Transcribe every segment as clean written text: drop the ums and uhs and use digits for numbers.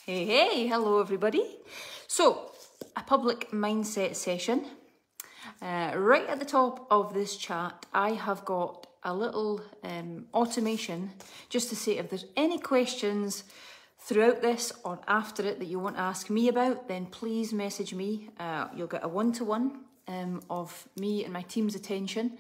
Hey, hello everybody. So, a public mindset session. Right at the top of this chat, I have got a little automation just to say if there's any questions throughout this or after it that you want to ask me about, then please message me. You'll get a one-to-one of me and my team's attention.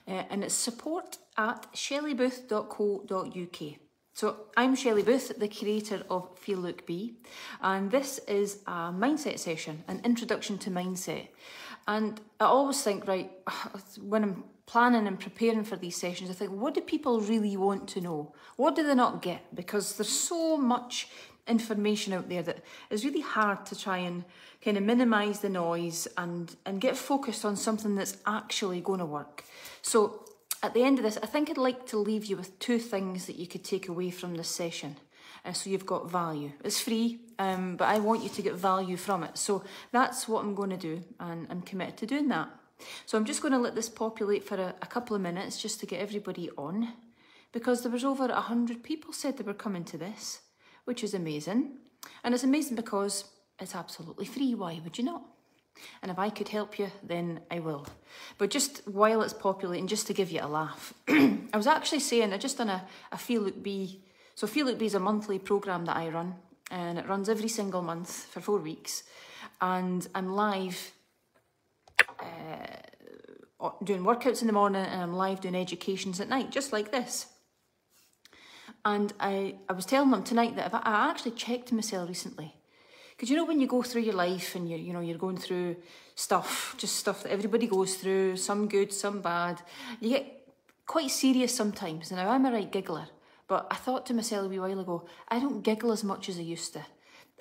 And it's support@shelleybooth.co.uk. So I'm Shelley Booth, the creator of Feel Look Be, and this is a mindset session, an introduction to mindset. And I always think, right, when I'm planning and preparing for these sessions, I think, what do people really want to know? What do they not get? Because there's so much information out there that it's really hard to try and kind of minimise the noise and get focused on something that's actually going to work. So at the end of this, I think I'd like to leave you with two things that you could take away from this session. So you've got value. It's free, but I want you to get value from it. So that's what I'm going to do, and I'm committed to doing that. So I'm just going to let this populate for a couple of minutes just to get everybody on, because there was over 100 people said they were coming to this, which is amazing. And it's amazing because it's absolutely free. Why would you not? And if I could help you, then I will. But just while it's populating, just to give you a laugh, I was actually saying, I just done a Feel Look Be. So Feel Look Be is a monthly programme that I run, and it runs every single month for 4 weeks. And I'm live doing workouts in the morning, and I'm live doing educations at night, just like this. And I was telling them tonight that I actually checked myself recently. Because you know when you go through your life and you're going through stuff, just stuff that everybody goes through, some good, some bad, you get quite serious sometimes. And now I'm a right giggler, but I thought to myself a wee while ago, I don't giggle as much as I used to,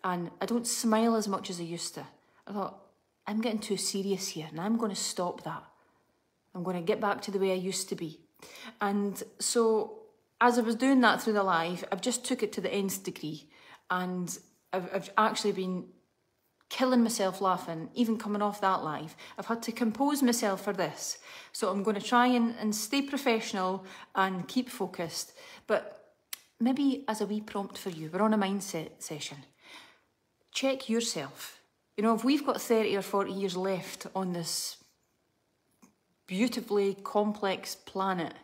and I don't smile as much as I used to. I thought, I'm getting too serious here, and I'm going to stop that. I'm going to get back to the way I used to be. And so as I was doing that through the live, I've just took it to the nth degree, and I've actually been killing myself laughing, even coming off that live. I've had to compose myself for this. So I'm going to try and stay professional and keep focused. But maybe as a wee prompt for you, we're on a mindset session. Check yourself. You know, if we've got 30 or 40 years left on this beautifully complex planet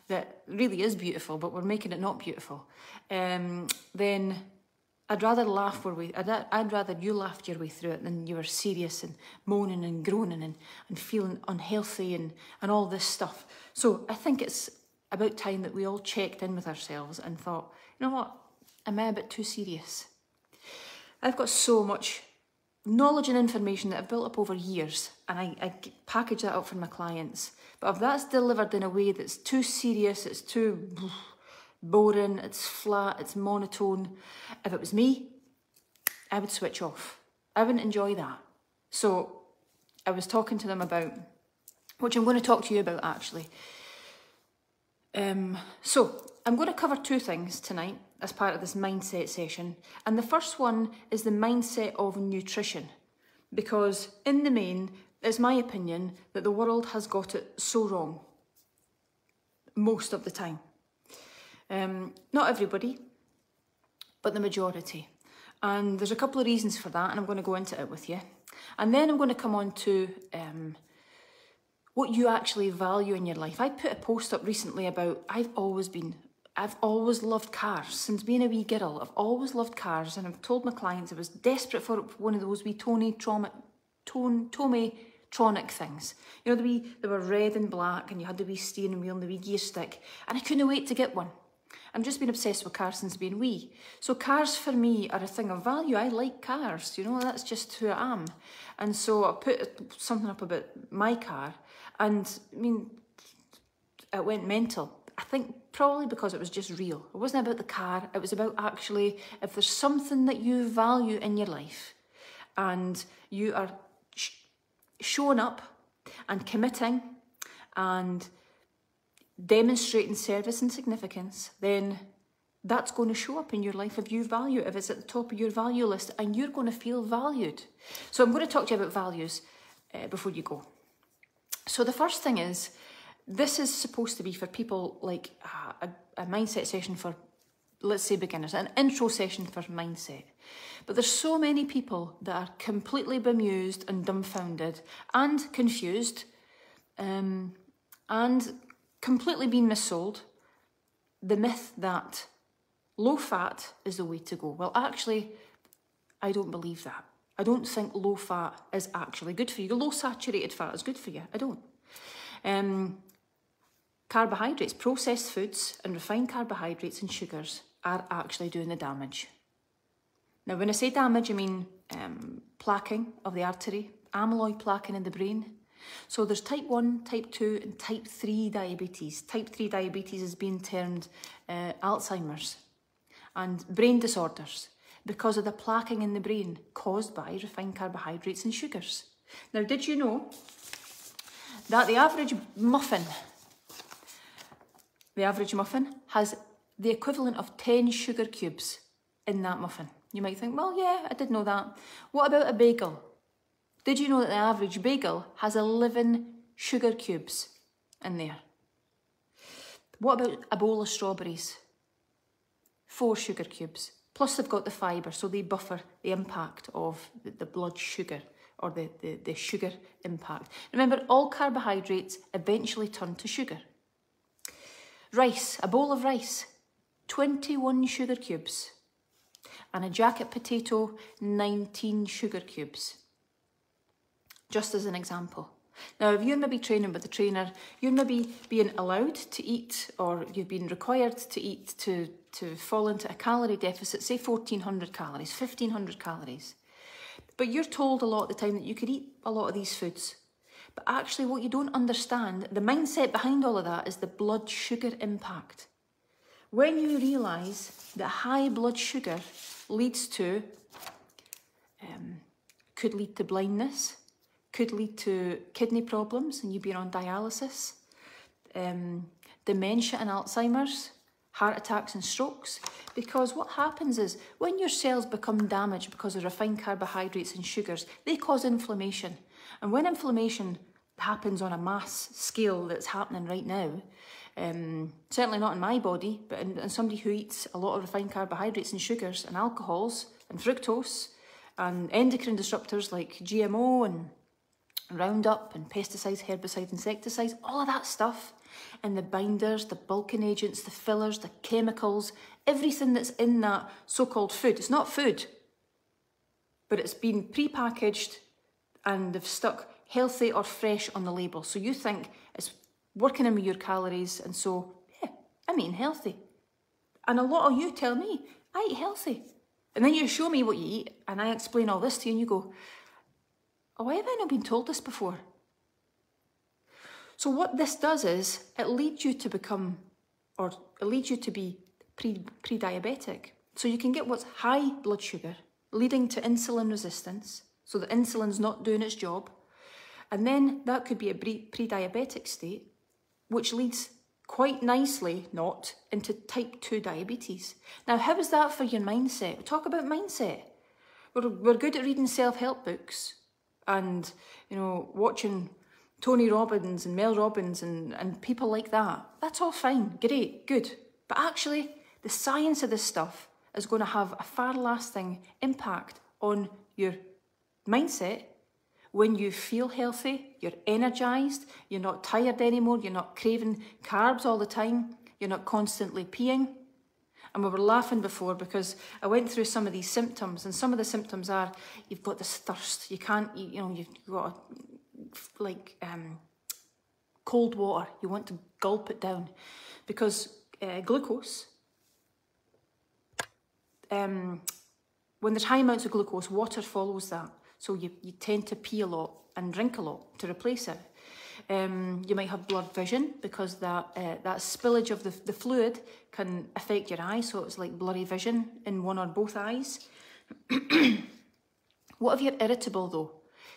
that really is beautiful, but we're making it not beautiful, then I'd rather I'd rather you laughed your way through it than you were serious and moaning and groaning and feeling unhealthy and all this stuff. So I think it's about time that we all checked in with ourselves and thought, you know what, am I a bit too serious? I've got so much knowledge and information that I've built up over years, and I package that up for my clients. But if that's delivered in a way that's too serious, it's too boring, it's flat, it's monotone, if it was me, I would switch off. I wouldn't enjoy that. So I was talking to them about, which I'm going to talk to you about actually. So I'm going to cover two things tonight as part of this mindset session. And the first one is the mindset of nutrition. Because in the main, it's my opinion that the world has got it so wrong. Most of the time. Not everybody, but the majority. And there's a couple of reasons for that, and I'm going to go into it with you. And then I'm going to come on to what you actually value in your life. I put a post up recently about I've always loved cars. Since being a wee girl, I've always loved cars, and I've told my clients I was desperate for one of those wee Tomatronic things. You know, they were red and black, and you had the wee steering wheel and the wee gear stick, and I couldn't wait to get one. I've just been obsessed with cars since being wee. So cars for me are a thing of value. I like cars, you know, that's just who I am. And so I put something up about my car, and I mean, it went mental. I think probably because it was just real. It wasn't about the car, it was about actually, if there's something that you value in your life, and you are showing up and committing and demonstrating service and significance, then that's going to show up in your life if you value it, if it's at the top of your value list, and you're going to feel valued. So I'm going to talk to you about values before you go. So the first thing is, this is supposed to be for people like a mindset session for let's say beginners, an intro session for mindset. But there's so many people that are completely bemused and dumbfounded and confused and completely been missold the myth that low fat is the way to go. Well, actually, I don't believe that. I don't think low fat is actually good for you. Low saturated fat is good for you. I don't. Carbohydrates, processed foods and refined carbohydrates and sugars are actually doing the damage. Now, when I say damage, I mean plaquing of the artery, amyloid plaquing in the brain. So there's type 1, type 2 and type 3 diabetes. Type 3 diabetes is being termed Alzheimer's and brain disorders because of the plaquing in the brain caused by refined carbohydrates and sugars. Now, did you know that the average muffin has the equivalent of 10 sugar cubes in that muffin? You might think, well, yeah, I did know that. What about a bagel? Did you know that the average bagel has 11 sugar cubes in there? What about a bowl of strawberries? 4 sugar cubes. Plus they've got the fibre, so they buffer the impact of the blood sugar or the sugar impact. Remember, all carbohydrates eventually turn to sugar. Rice, a bowl of rice, 21 sugar cubes. And a jacket potato, 19 sugar cubes. Just as an example. Now, if you're maybe training with a trainer, you're maybe being allowed to eat, or you've been required to eat to fall into a calorie deficit, say 1,400 calories, 1,500 calories. But you're told a lot of the time that you could eat a lot of these foods. But actually what you don't understand, the mindset behind all of that is the blood sugar impact. When you realise that high blood sugar leads to, could lead to blindness, could lead to kidney problems and you being on dialysis, dementia and Alzheimer's, heart attacks and strokes. Because what happens is when your cells become damaged because of refined carbohydrates and sugars, they cause inflammation. And when inflammation happens on a mass scale that's happening right now, certainly not in my body, but in somebody who eats a lot of refined carbohydrates and sugars and alcohols and fructose and endocrine disruptors like GMO and Roundup and pesticides, herbicides, insecticides, all of that stuff, and the binders, the bulking agents, the fillers, the chemicals, everything that's in that so-called food. It's not food, but it's been pre-packaged and they've stuck healthy or fresh on the label. So you think it's working in with your calories, and so, yeah, I'm eating healthy. And a lot of you tell me, I eat healthy. And then you show me what you eat, and I explain all this to you, and you go, oh, why have I not been told this before? So what this does is, it leads you to become, or it leads you to be pre-diabetic. So you can get what's high blood sugar, leading to insulin resistance, so the insulin's not doing its job. And then that could be a pre-diabetic state, which leads quite nicely not into type 2 diabetes. Now, how is that for your mindset? We talk about mindset. We're good at reading self-help books and, you know, watching Tony Robbins and Mel Robbins and people like that. That's all fine, great, good. But actually, the science of this stuff is going to have a far-lasting impact on your mindset. When you feel healthy, you're energised, you're not tired anymore, you're not craving carbs all the time, you're not constantly peeing. And we were laughing before because I went through some of these symptoms, and some of the symptoms are, you've got this thirst, you can't, you've got cold water, you want to gulp it down. Because glucose, when there's high amounts of glucose, water follows that. So you tend to pee a lot and drink a lot to replace it. You might have blurred vision because that spillage of the fluid can affect your eye, so it's like blurry vision in one or both eyes. What if you're irritable though?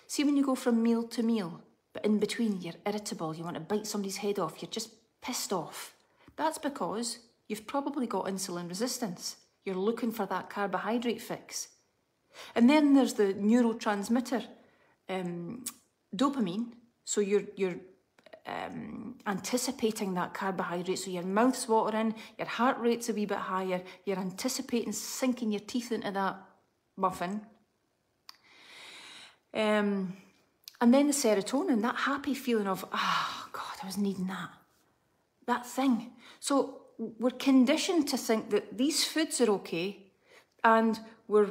See, when you go from meal to meal, but in between you're irritable, you want to bite somebody's head off, you're just pissed off. That's because you've probably got insulin resistance. You're looking for that carbohydrate fix. And then there's the neurotransmitter, dopamine. So your anticipating that carbohydrate. So your mouth's watering, your heart rate's a wee bit higher, you're anticipating sinking your teeth into that muffin. And then the serotonin, that happy feeling of, oh God, I was needing that thing. So we're conditioned to think that these foods are okay, and we're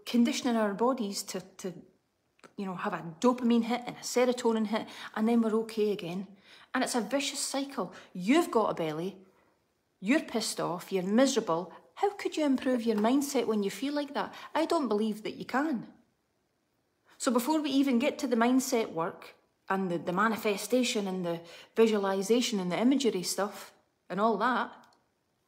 conditioning our bodies to have a dopamine hit and a serotonin hit, and then we're okay again. And it's a vicious cycle. You've got a belly, you're pissed off, you're miserable. How could you improve your mindset when you feel like that? I don't believe that you can. So before we even get to the mindset work and the manifestation and the visualization and the imagery stuff and all that,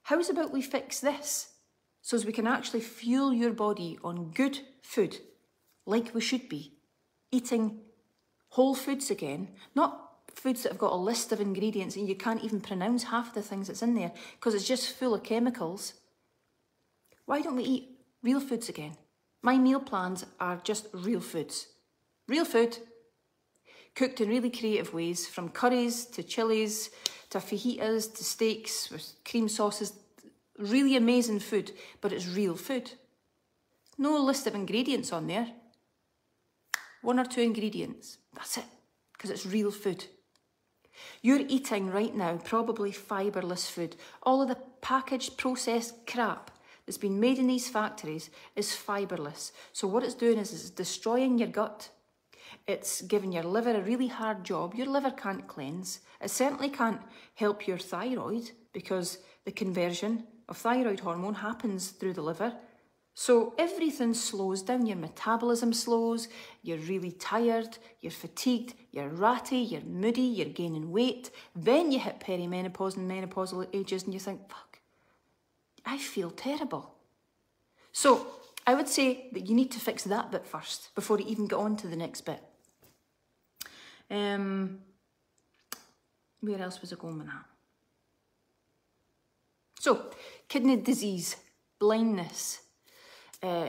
how's about we fix this so as we can actually fuel your body on good food like we should be, eating whole foods again, not foods that have got a list of ingredients and you can't even pronounce half the things that's in there because it's just full of chemicals. Why don't we eat real foods again? My meal plans are just real foods. Real food, cooked in really creative ways, from curries to chilies to fajitas to steaks with cream sauces. Really amazing food, but it's real food. No list of ingredients on there. 1 or 2 ingredients. That's it, because it's real food. You're eating right now probably fibreless food. All of the packaged, processed crap that's been made in these factories is fibreless. So what it's doing is it's destroying your gut. It's giving your liver a really hard job. Your liver can't cleanse. It certainly can't help your thyroid because the conversion of thyroid hormone happens through the liver. So everything slows down. Your metabolism slows, you're really tired, you're fatigued, you're ratty, you're moody, you're gaining weight. Then you hit perimenopause and menopausal ages and you think, fuck, I feel terrible. So I would say that you need to fix that bit first before you even get on to the next bit. Where else was I going with that? So, kidney disease, blindness,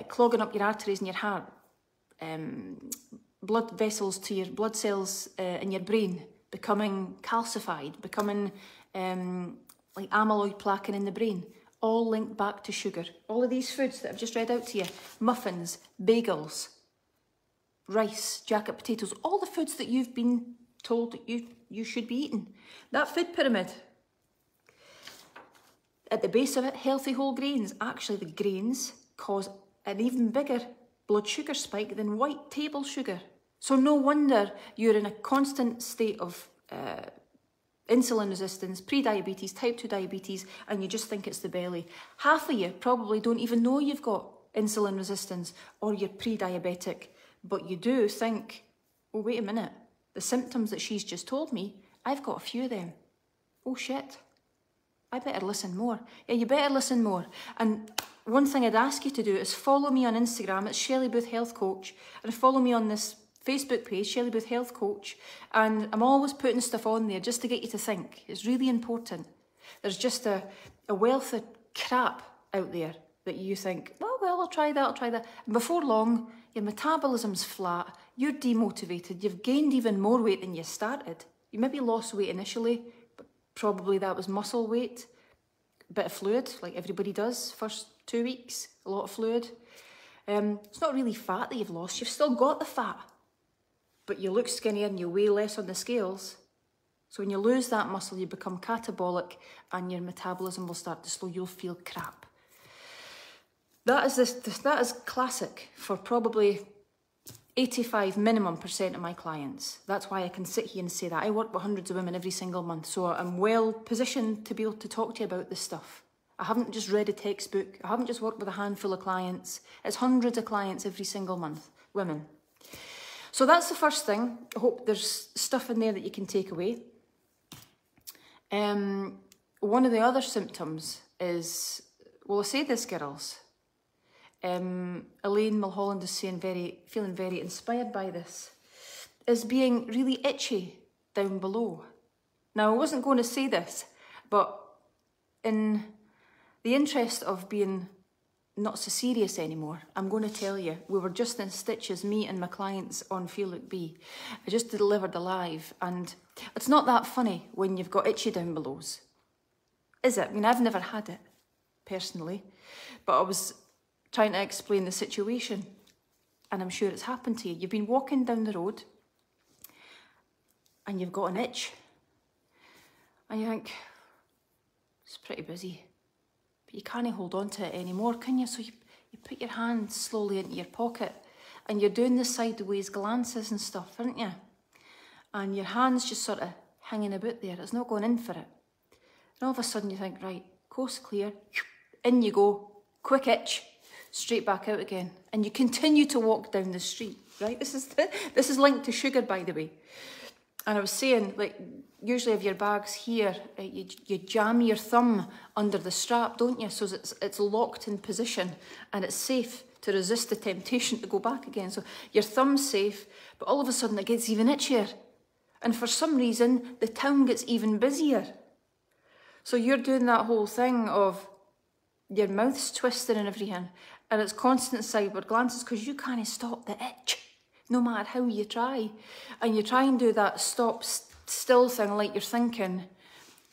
clogging up your arteries in your heart, blood vessels to your blood cells in your brain becoming calcified, becoming like amyloid plaquing in the brain, all linked back to sugar. All of these foods that I've just read out to you, muffins, bagels, rice, jacket potatoes, all the foods that you've been told that you should be eating. That food pyramid, at the base of it, healthy whole grains. Actually, the grains cause an even bigger blood sugar spike than white table sugar. So no wonder you're in a constant state of insulin resistance, pre-diabetes, type 2 diabetes, and you just think it's the belly. Half of you probably don't even know you've got insulin resistance or you're pre-diabetic, but you do think, oh, wait a minute, the symptoms that she's just told me, I've got a few of them. Oh shit, I better listen more. Yeah, you better listen more. And one thing I'd ask you to do is follow me on Instagram. It's Shelley Booth Health Coach. And follow me on this Facebook page, Shelley Booth Health Coach. And I'm always putting stuff on there just to get you to think. It's really important. There's just a wealth of crap out there that you think, well, I'll try that. And before long, your metabolism's flat. You're demotivated. You've gained even more weight than you started. You maybe lost weight initially, but probably that was muscle weight. A bit of fluid, like everybody does, first 2 weeks, a lot of fluid. It's not really fat that you've lost. You've still got the fat, but you look skinnier and you weigh less on the scales. So when you lose that muscle, you become catabolic and your metabolism will start to slow. You'll feel crap. That is classic for probably 85% minimum of my clients. That's why I can sit here and say that. I work with hundreds of women every single month, so I'm well positioned to be able to talk to you about this stuff. I haven't just read a textbook. I haven't just worked with a handful of clients. It's hundreds of clients every single month, women. So that's the first thing. I hope there's stuff in there that you can take away. One of the other symptoms is, well, I say this, girls. Elaine Mulholland is saying feeling very inspired by this, is being really itchy down below. Now, I wasn't going to say this, but in the interest of being not so serious anymore, I'm going to tell you, we were just in stitches, me and my clients on Feel Look Be. I just delivered a live, and It's not that funny when you've got itchy down belows, is it? I mean, I've never had it, personally, but I was trying to explain the situation, and I'm sure it's happened to you. You've been walking down the road, and you've got an itch, and you think, it's pretty busy, but you can't hold on to it anymore, can you? So you put your hand slowly into your pocket, and you're doing the sideways glances and stuff, aren't you? And your hand's just sort of hanging about there. It's not going in for it. And all of a sudden you think, right, coast clear, in you go, quick itch, straight back out again. And you continue to walk down the street, right? This is linked to sugar, by the way. And I was saying, like, usually if your bag's here, you jam your thumb under the strap, don't you? So it's locked in position and it's safe to resist the temptation to go back again. So your thumb's safe, but all of a sudden it gets even itchier. And for some reason, the town gets even busier. So you're doing that whole thing of your mouth's twisting and everything, and it's constant sideward glances because you can't stop the itch, no matter how you try. And you try and do that stop still thing like you're thinking,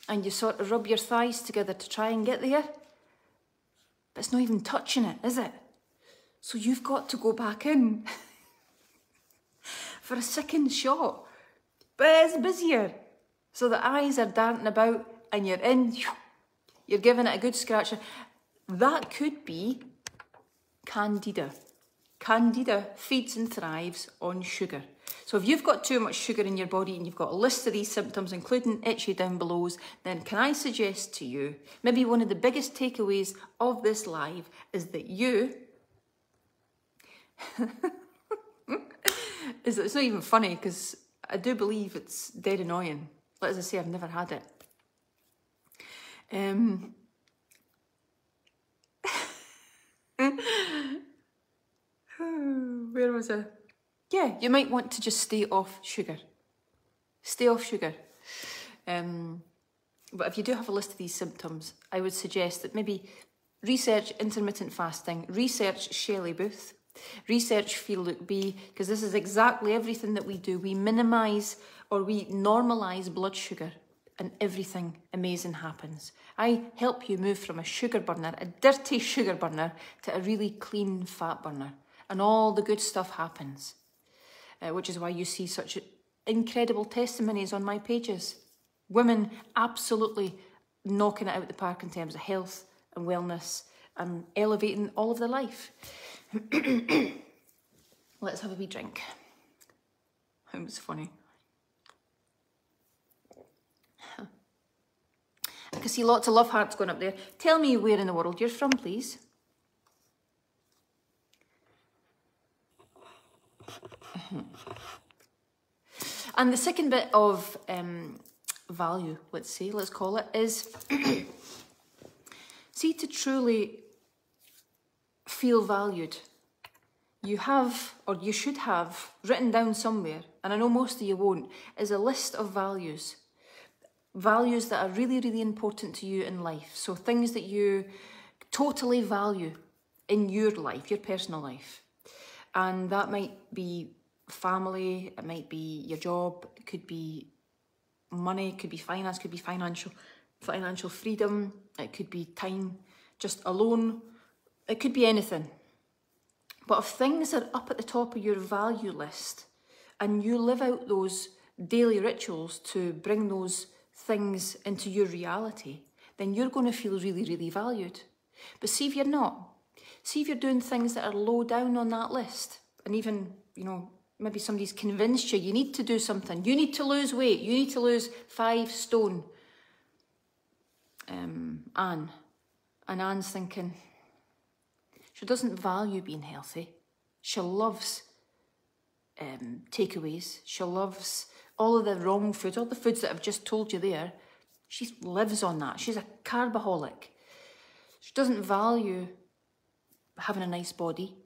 and you sort of rub your thighs together to try and get there. But it's not even touching it, is it? So you've got to go back in for a second shot. But it's busier. So the eyes are darting about and you're in, you're giving it a good scratch. That could be Candida. Candida feeds and thrives on sugar. So if you've got too much sugar in your body and you've got a list of these symptoms, including itchy down belows, then can I suggest to you, maybe one of the biggest takeaways of this live is that it's not even funny because I do believe it's dead annoying. As I say, I've never had it. Where was I? Yeah, you might want to just stay off sugar. Stay off sugar. But if you do have a list of these symptoms, I would suggest that maybe research intermittent fasting, research Shelley Booth, research Feel Look Be, because this is exactly everything that we do. We minimise or we normalise blood sugar and everything amazing happens. I help you move from a sugar burner, a dirty sugar burner, to a really clean fat burner. And all the good stuff happens, which is why you see such incredible testimonies on my pages. Women absolutely knocking it out the park in terms of health and wellness and elevating all of their life. Let's have a wee drink. That was funny. I can see lots of love hearts going up there. Tell me where in the world you're from, please. And the second bit of value, let's call it, is see, to truly feel valued, you have, or you should have, written down somewhere, and I know most of you won't, is a list of values. Values that are really, really important to you in life. So things that you totally value in your life, your personal life. And that might be family, it might be your job, it could be money, it could be finance, it could be financial freedom, it could be time just alone, it could be anything. But if things are up at the top of your value list and you live out those daily rituals to bring those things into your reality, then you're going to feel really, really valued. But see if you're not. See if you're doing things that are low down on that list. And even, you know, maybe somebody's convinced you need to do something. You need to lose weight. You need to lose 5 stone. Anne. And Anne's thinking, she doesn't value being healthy. She loves takeaways. She loves all of the wrong foods, all the foods that I've just told you there. She lives on that. She's a carbaholic. She doesn't value having a nice body,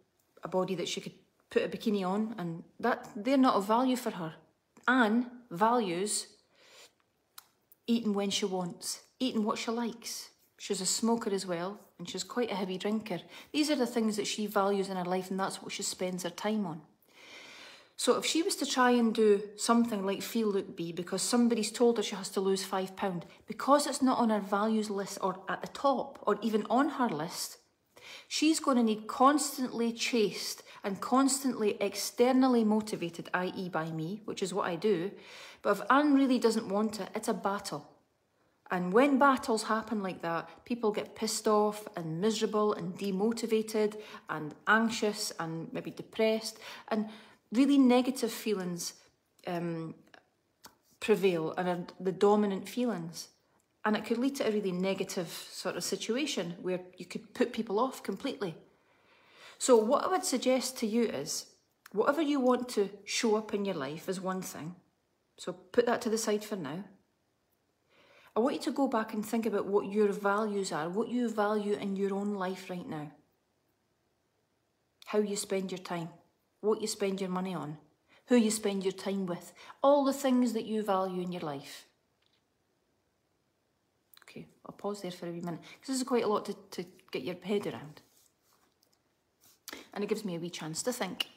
a body that she could put a bikini on, and that they're not of value for her. Anne values eating when she wants, eating what she likes. She's a smoker as well, and she's quite a heavy drinker. These are the things that she values in her life, and that's what she spends her time on. So if she was to try and do something like Feel Look Be because somebody's told her she has to lose £5, because it's not on her values list or at the top or even on her list, she's going to need constantly chased and constantly externally motivated, i.e. by me, which is what I do. But if Anne really doesn't want it, it's a battle. And when battles happen like that, people get pissed off and miserable and demotivated and anxious and maybe depressed, and really negative feelings prevail and are the dominant feelings. And it could lead to a really negative sort of situation where you could put people off completely. So what I would suggest to you is, whatever you want to show up in your life is one thing. So put that to the side for now. I want you to go back and think about what your values are, what you value in your own life right now. How you spend your time, what you spend your money on, who you spend your time with, all the things that you value in your life. Okay, I'll pause there for a wee minute, because this is quite a lot to get your head around. And it gives me a wee chance to think.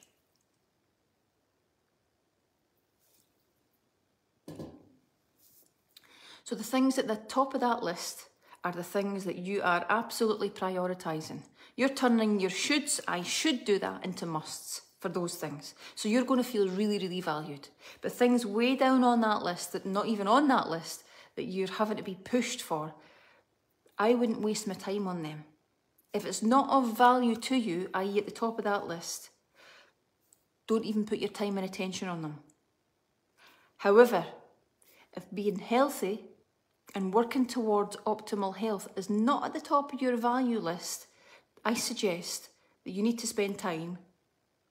So the things at the top of that list are the things that you are absolutely prioritising. You're turning your shoulds, I should do that, into musts for those things. So you're going to feel really, really valued. But things way down on that list, that not even on that list, that you're having to be pushed for, I wouldn't waste my time on them. If it's not of value to you, i.e. at the top of that list, don't even put your time and attention on them. However, if being healthy and working towards optimal health is not at the top of your value list, I suggest that you need to spend time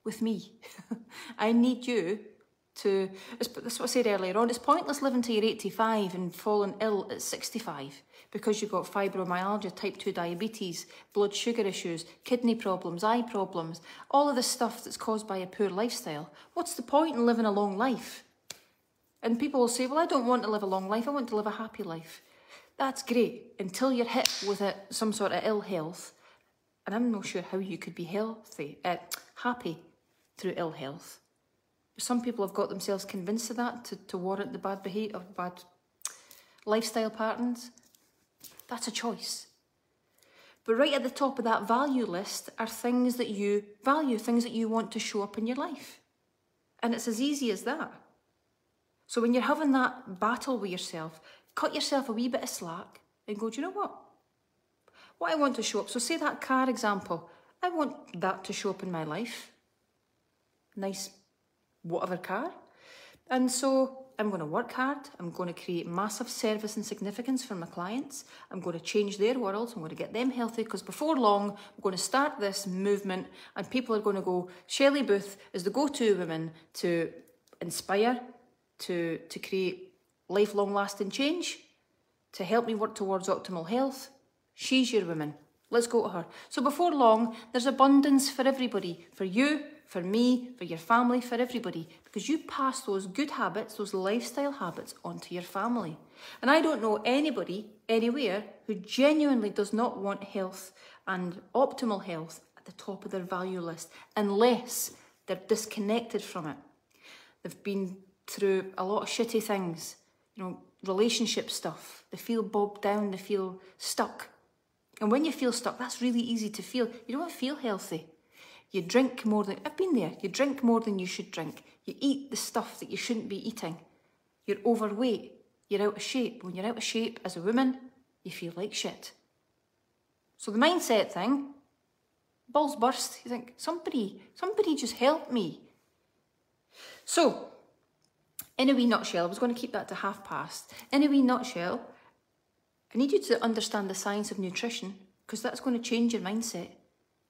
with me. I need you to, that's what I said earlier on, it's pointless living till you're 85 and falling ill at 65 because you've got fibromyalgia, type 2 diabetes, blood sugar issues, kidney problems, eye problems, all of this stuff that's caused by a poor lifestyle. What's the point in living a long life? And people will say, well, I don't want to live a long life, I want to live a happy life. That's great, until you're hit with some sort of ill health. And I'm not sure how you could be happy through ill health. Some people have got themselves convinced of that to warrant the bad behaviour, bad lifestyle patterns. That's a choice. But right at the top of that value list are things that you value, things that you want to show up in your life. And it's as easy as that. So when you're having that battle with yourself, cut yourself a wee bit of slack and go, do you know what? What I want to show up. So say that car example. I want that to show up in my life. Nice whatever car. And so I'm going to work hard. I'm going to create massive service and significance for my clients. I'm going to change their world. I'm going to get them healthy, because before long, I'm going to start this movement and people are going to go, Shelley Booth is the go-to woman to inspire, to create lifelong lasting change, to help me work towards optimal health. She's your woman. Let's go to her. So before long, there's abundance for everybody, for you, for me, for your family, for everybody, because you pass those good habits, those lifestyle habits onto your family. And I don't know anybody anywhere who genuinely does not want health and optimal health at the top of their value list, unless they're disconnected from it. They've been through a lot of shitty things, relationship stuff. They feel bogged down, they feel stuck. And when you feel stuck, that's really easy to feel. You don't feel healthy. You drink more than, I've been there, you drink more than you should drink. You eat the stuff that you shouldn't be eating. You're overweight, you're out of shape. When you're out of shape as a woman, you feel like shit. So the mindset thing, balls burst. You think, somebody just help me. So, in a wee nutshell, I was going to keep that to past. In a wee nutshell, I need you to understand the science of nutrition, because that's going to change your mindset.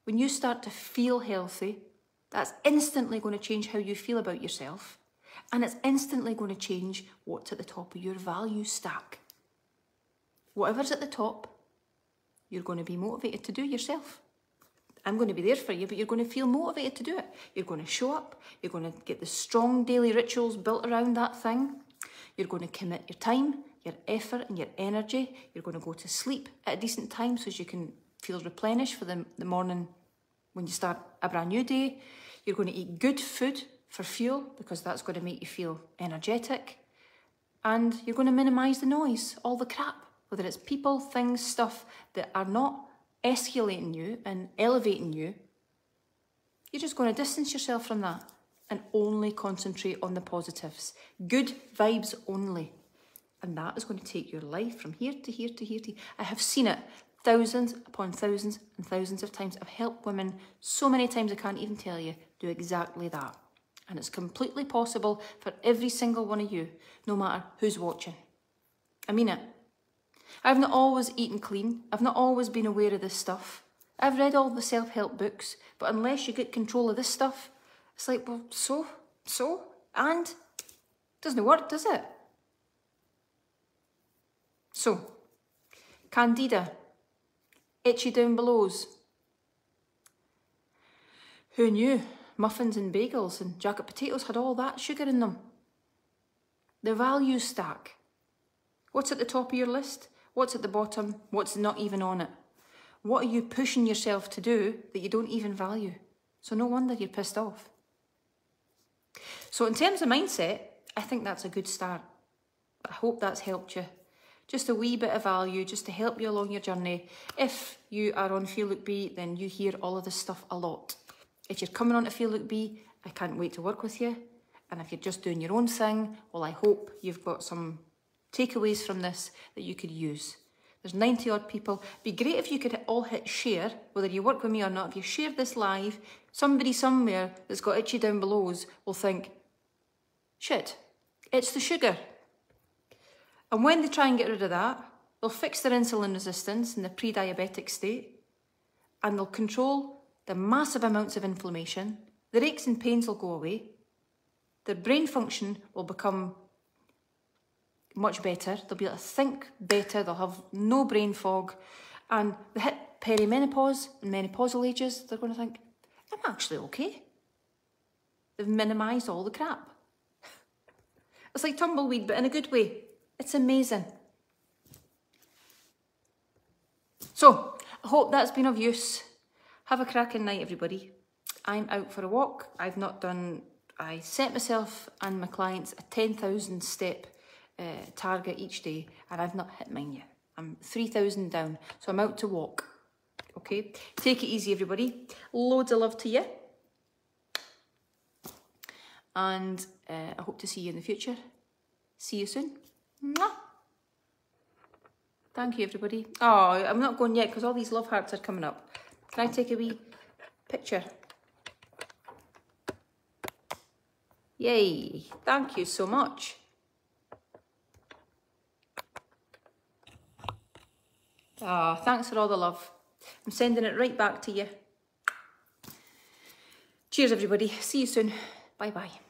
When you start to feel healthy, that's instantly going to change how you feel about yourself. And it's instantly going to change what's at the top of your value stack. Whatever's at the top, you're going to be motivated to do yourself. I'm going to be there for you, but you're going to feel motivated to do it. You're going to show up. You're going to get the strong daily rituals built around that thing. You're going to commit your time, your effort and your energy. You're going to go to sleep at a decent time so as you can feel replenished for the morning when you start a brand new day. You're going to eat good food for fuel, because that's going to make you feel energetic. And you're going to minimise the noise, all the crap, whether it's people, things, stuff that are not escalating you and elevating you. You're just going to distance yourself from that and only concentrate on the positives. Good vibes only. And that is going to take your life from here to here to here to here. I have seen it thousands upon thousands and thousands of times. I've helped women so many times I can't even tell you do exactly that. And it's completely possible for every single one of you, no matter who's watching. I mean it. I've not always eaten clean. I've not always been aware of this stuff. I've read all the self-help books, but unless you get control of this stuff, it's like, well, and? Doesn't work, does it? So, Candida, itchy down belows. Who knew muffins and bagels and jacket potatoes had all that sugar in them? The value stack. What's at the top of your list? What's at the bottom? What's not even on it? What are you pushing yourself to do that you don't even value? So no wonder you're pissed off. So in terms of mindset, I think that's a good start. I hope that's helped you. Just a wee bit of value, just to help you along your journey. If you are on Feel Look Be, then you hear all of this stuff a lot. If you're coming on to Feel Look Be, I can't wait to work with you. And if you're just doing your own thing, well, I hope you've got some takeaways from this that you could use. There's 90 odd people. Be great if you could all hit share, whether you work with me or not. If you share this live, somebody somewhere that's got itchy down belows will think, shit, it's the sugar. And when they try and get rid of that, they'll fix their insulin resistance in the pre-diabetic state, and they'll control the massive amounts of inflammation. Their aches and pains will go away. Their brain function will become much better. They'll be able to think better. They'll have no brain fog. And they hit perimenopause and menopausal ages, they're going to think, I'm actually okay. They've minimised all the crap. It's like tumbleweed, but in a good way. It's amazing. So, I hope that's been of use. Have a cracking night, everybody. I'm out for a walk. I set myself and my clients a 10,000 step target each day, and I've not hit mine yet. I'm 3,000 down, so I'm out to walk. Okay, take it easy, everybody. Loads of love to you. And I hope to see you in the future. See you soon. Mwah. Thank you, everybody. Oh, I'm not going yet because all these love hearts are coming up. Can I take a wee picture? Yay. Thank you so much. Ah, thanks for all the love. I'm sending it right back to you. Cheers, everybody. See you soon. Bye-bye.